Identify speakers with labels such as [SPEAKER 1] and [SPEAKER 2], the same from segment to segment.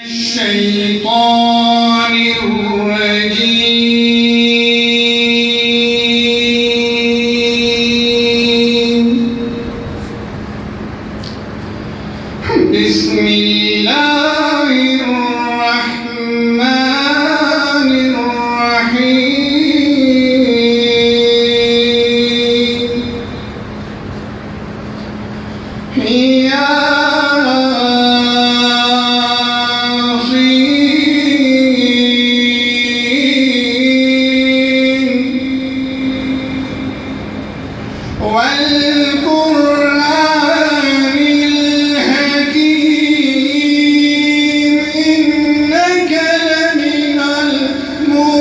[SPEAKER 1] الشيطان الرجيم. بسم الله الرحمن الرحيم. والقرآن الحكيم إنك لمن المرسلين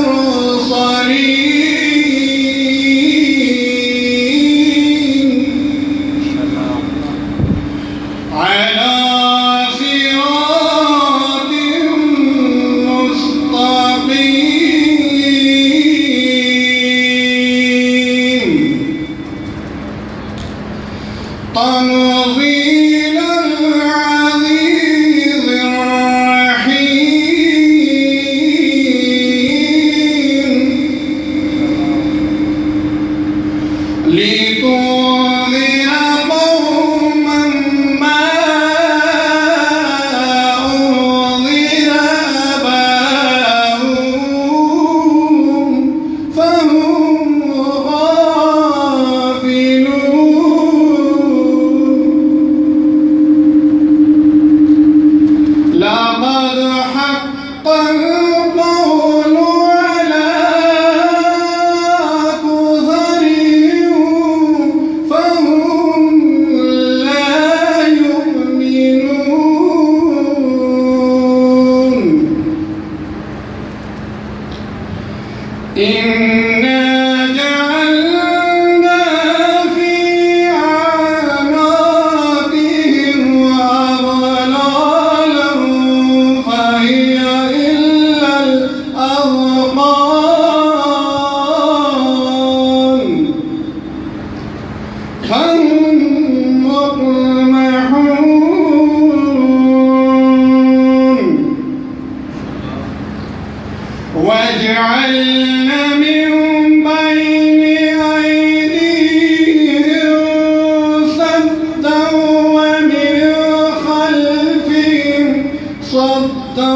[SPEAKER 1] على صراط مستقيم تنزيل العزيز الرحيم لتنذر قوما ما أنذر آباؤهم فهم غافلون. لقد حق القول على أكثرهم فهم لا يؤمنون. إنا جعلنا في أعناقهم أغلالا فهي إلا الأذقان فهم مقمحون. وجعلنا من بين أيديهم سدا ومن خلفهم صدا